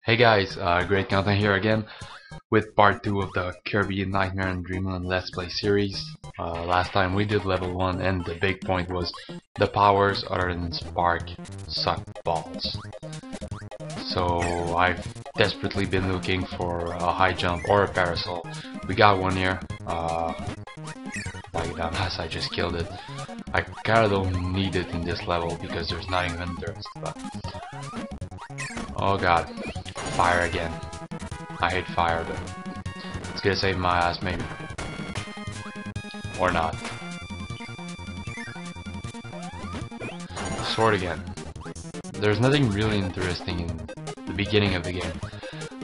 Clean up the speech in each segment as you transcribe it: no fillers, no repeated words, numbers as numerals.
Hey guys, great content here again with part 2 of the Kirby Nightmare and Dreamland Let's Play series. Last time we did level 1 and the big point was the powers other than Spark suck balls. So I've desperately been looking for a high jump or a parasol. We got one here. Like that last I just killed it. I kinda don't need it in this level because there's not even thirst, but oh god. Fire again. I hate fire, but it's gonna save my ass maybe. Or not. Sword again. There's nothing really interesting in the beginning of the game.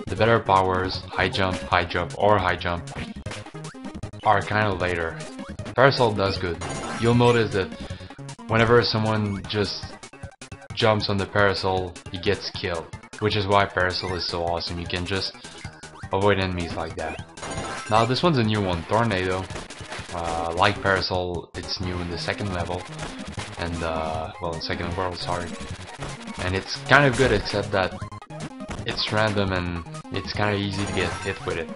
The better powers, high jump, or high jump, are kinda later. Parasol does good. You'll notice that whenever someone just jumps on the parasol, he gets killed. Which is why Parasol is so awesome, you can just avoid enemies like that. Now this one's a new one, Tornado. Like Parasol, it's new in the second level, and well, in second world, sorry. And it's kind of good except that it's random and it's kind of easy to get hit with it.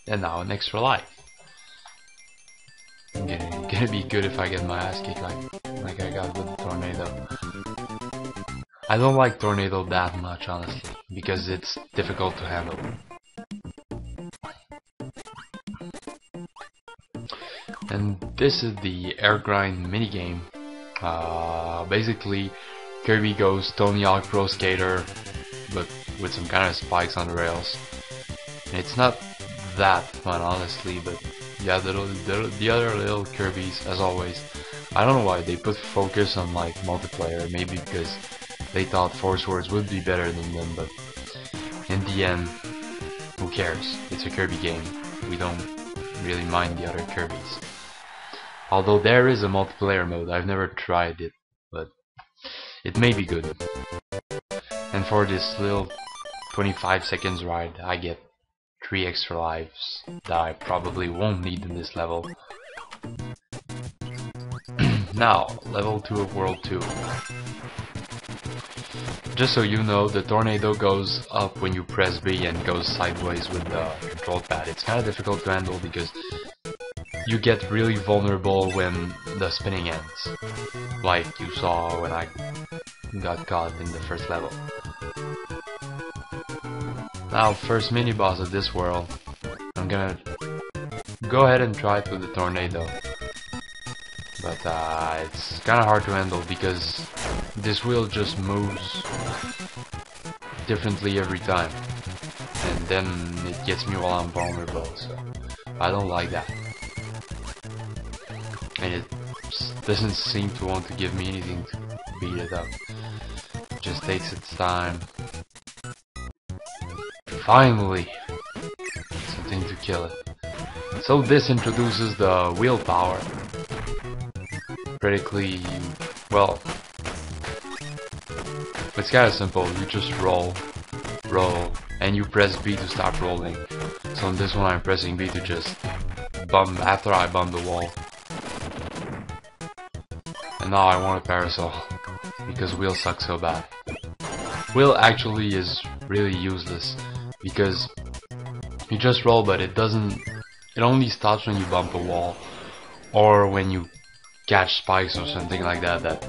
And now an extra life. Gonna be good if I get my ass kicked like I got with the Tornado. I don't like Tornado that much, honestly, because it's difficult to handle. And this is the air grind minigame. Basically, Kirby goes Tony Hawk Pro Skater, but with some kind of spikes on the rails. And it's not that fun, honestly, but yeah, the other little Kirbys, as always. I don't know why they put focus on like multiplayer, maybe because they thought Force Wars would be better than them, but in the end, who cares? It's a Kirby game. We don't really mind the other Kirbys. Although there is a multiplayer mode, I've never tried it, but it may be good. And for this little 25 seconds ride, I get 3 extra lives that I probably won't need in this level. Now, level 2 of World 2. Just so you know, the Tornado goes up when you press B and goes sideways with the control pad. It's kind of difficult to handle because you get really vulnerable when the spinning ends, like you saw when I got caught in the first level. Now, first mini boss of this world, I'm gonna go ahead and try it with the Tornado. But it's kinda hard to handle because this wheel just moves differently every time. And then it gets me while I'm vulnerable, so I don't like that. And it doesn't seem to want to give me anything to beat it up. It just takes its time. Finally! Something to kill it. So this introduces the wheel power. Critically, well, it's kinda simple. You just roll, and you press B to stop rolling. So in this one I'm pressing B to just bump after I bump the wall. And now I want a parasol, because wheel sucks so bad. Wheel actually is really useless, because you just roll, but it only stops when you bump a wall, or when you catch spikes or something like that that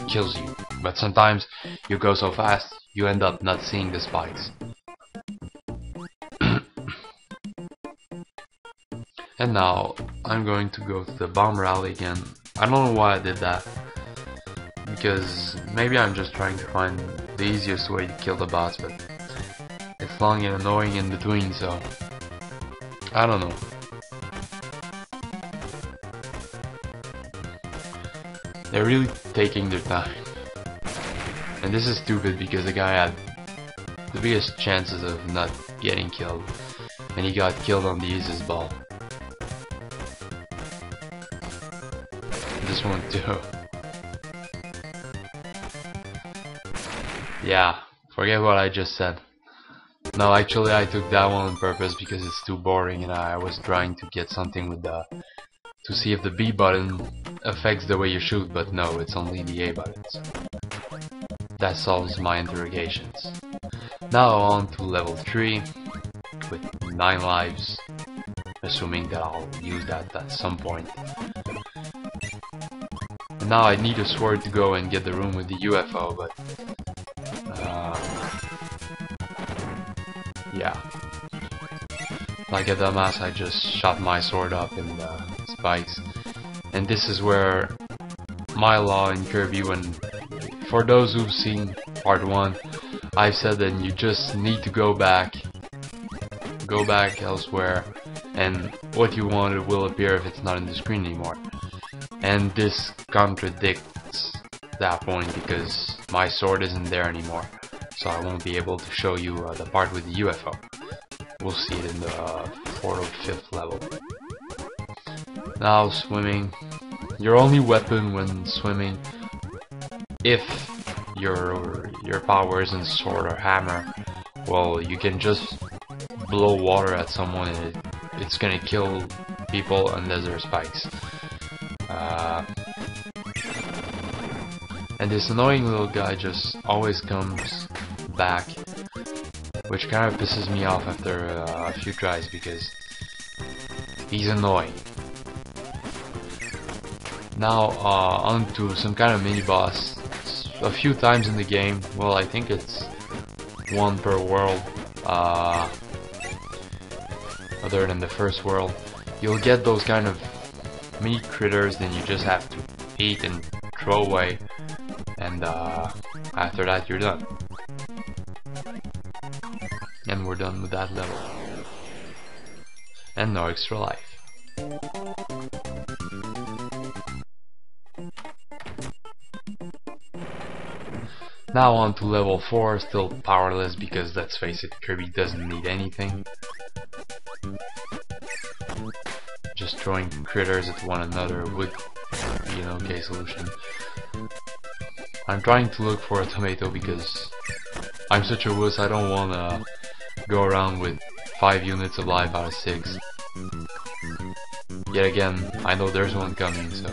kills you. But sometimes you go so fast, you end up not seeing the spikes. And now, I'm going to go to the bomb rally again. I don't know why I did that, because maybe I'm just trying to find the easiest way to kill the boss, but it's long and annoying in between, so I don't know. They're really taking their time. And this is stupid because the guy had the biggest chances of not getting killed, and he got killed on the easiest ball. This one too. Yeah, forget what I just said. No, actually I took that one on purpose because it's too boring and I was trying to get something with the to see if the B button affects the way you shoot, but no, it's only the A buttons. that solves my interrogations. Now on to level 3 with 9 lives, assuming that I'll use that at some point. And now I need a sword to go and get the room with the UFO, but yeah. Like a dumbass, I just shot my sword up in the spikes. And this is where my law in Kirby, when, for those who've seen part 1, I've said that you just need to go back elsewhere, and what you wanted will appear if it's not in the screen anymore. And this contradicts that point, because my sword isn't there anymore, so I won't be able to show you the part with the UFO. We'll see it in the 4th or 5th level. Now swimming. Your only weapon when swimming, if your power isn't sword or hammer, well, you can just blow water at someone and it's gonna kill people unless there are spikes. And this annoying little guy just always comes back, which kind of pisses me off after a few tries because he's annoying. Now on to some kind of mini boss. A few times in the game, well, I think it's 1 per world, other than the first world. You'll get those kind of mini critters, then you just have to eat and throw away, and after that you're done. And we're done with that level. And no extra life. Now on to level 4, still powerless because, let's face it, Kirby doesn't need anything. Just throwing critters at one another would be an okay solution. I'm trying to look for a tomato because I'm such a wuss, I don't wanna go around with 5 units of life out of 6. Yet again, I know there's one coming, so...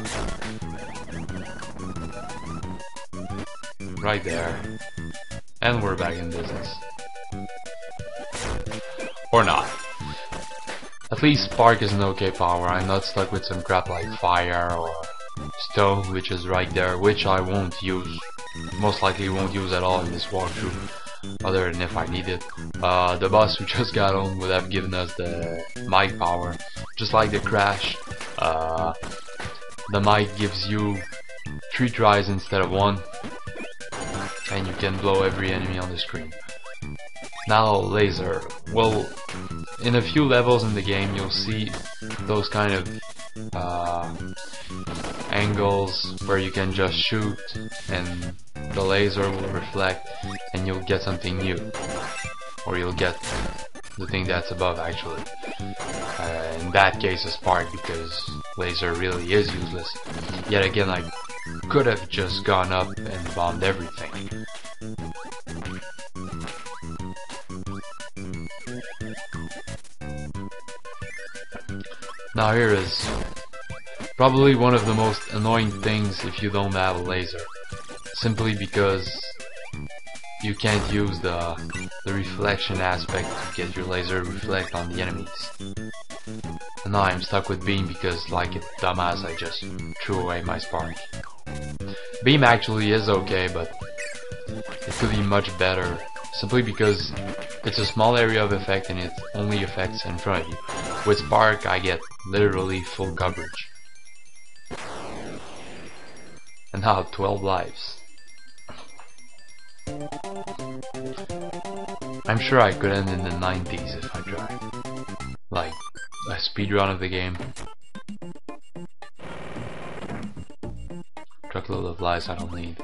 Right there. And we're back in business. Or not. At least Spark is an okay power. I'm not stuck with some crap like Fire or Stone, which is right there, which I won't use. Most likely won't use at all in this walkthrough, other than if I need it. The boss we just got on would have given us the mic power. Just like the Crash, the mic gives you 3 tries instead of 1. And you can blow every enemy on the screen. Now laser. Well, in a few levels in the game you'll see those kind of angles where you can just shoot and the laser will reflect and you'll get something new. Or you'll get the thing that's above actually. In that case a spark, because laser really is useless. Yet again, I could have just gone up and bombed everything. Now here is probably one of the most annoying things if you don't have a laser. Simply because you can't use the reflection aspect to get your laser reflect on the enemies. And now I'm stuck with beam because, like a dumbass, I just threw away my spark. Beam actually is okay, but it could be much better, simply because it's a small area of effect and it only affects in front of you. With spark I get literally full coverage. And now 12 lives. I'm sure I could end in the 90s if I tried. Like a speedrun of the game. Truckload of lives I don't need.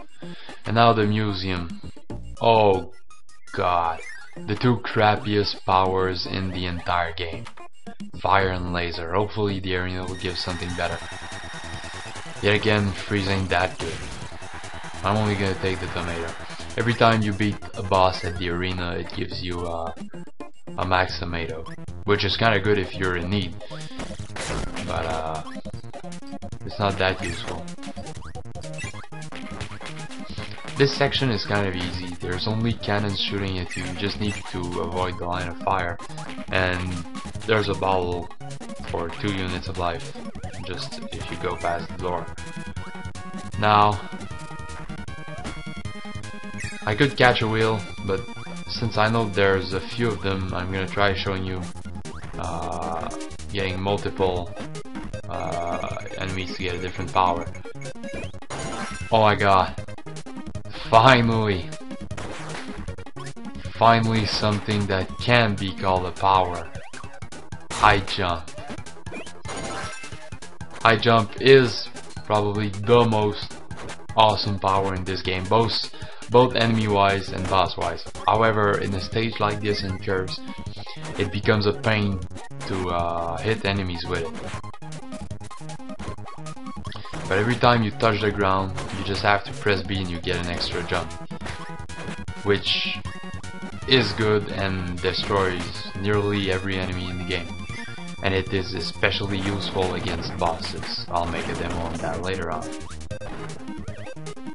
And now the museum. Oh god. The 2 crappiest powers in the entire game. Fire and laser. Hopefully the arena will give something better. Yet again, freeze ain't that good. I'm only gonna take the tomato. Every time you beat a boss at the arena, it gives you a max tomato, which is kinda good if you're in need. But it's not that useful. This section is kind of easy. There's only cannons shooting at you. You just need to avoid the line of fire. And there's a bottle for 2 units of life, just if you go past the door. Now, I could catch a wheel, but since I know there's a few of them, I'm gonna try showing you getting multiple enemies to get a different power. Oh my god. Finally something that can be called a power. High jump. High jump is probably the most awesome power in this game, both enemy wise and boss wise. However, in a stage like this in curves, it becomes a pain to hit enemies with it. But every time you touch the ground, you just have to press B and you get an extra jump, which is good and destroys nearly every enemy in the game. And it is especially useful against bosses. I'll make a demo on that later on.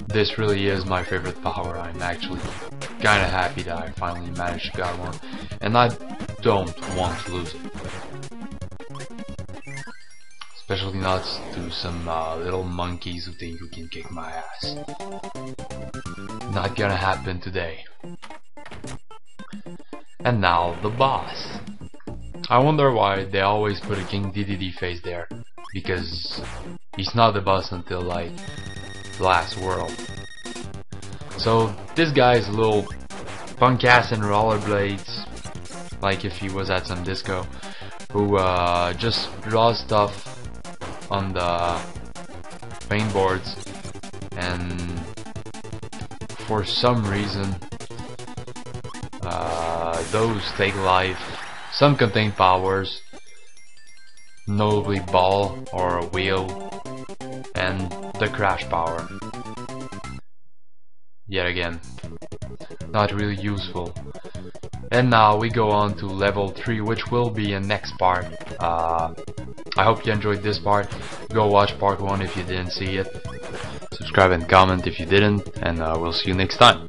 This really is my favorite power. I'm actually kinda happy that I finally managed to get one, and I don't want to lose it. Especially not to some little monkeys who think you can kick my ass. Not gonna happen today. And now the boss. I wonder why they always put a King DDD face there, because he's not the boss until like the last world. So this guy is a little punk ass in rollerblades, like if he was at some disco, who just draws stuff on the paint boards, and for some reason those take life. Some contain powers, notably ball or a wheel, and the crash power. Yet again, not really useful. And now we go on to level 3, which will be a next part. I hope you enjoyed this part. Go watch part 1 if you didn't see it. Subscribe and comment if you didn't, and we'll see you next time.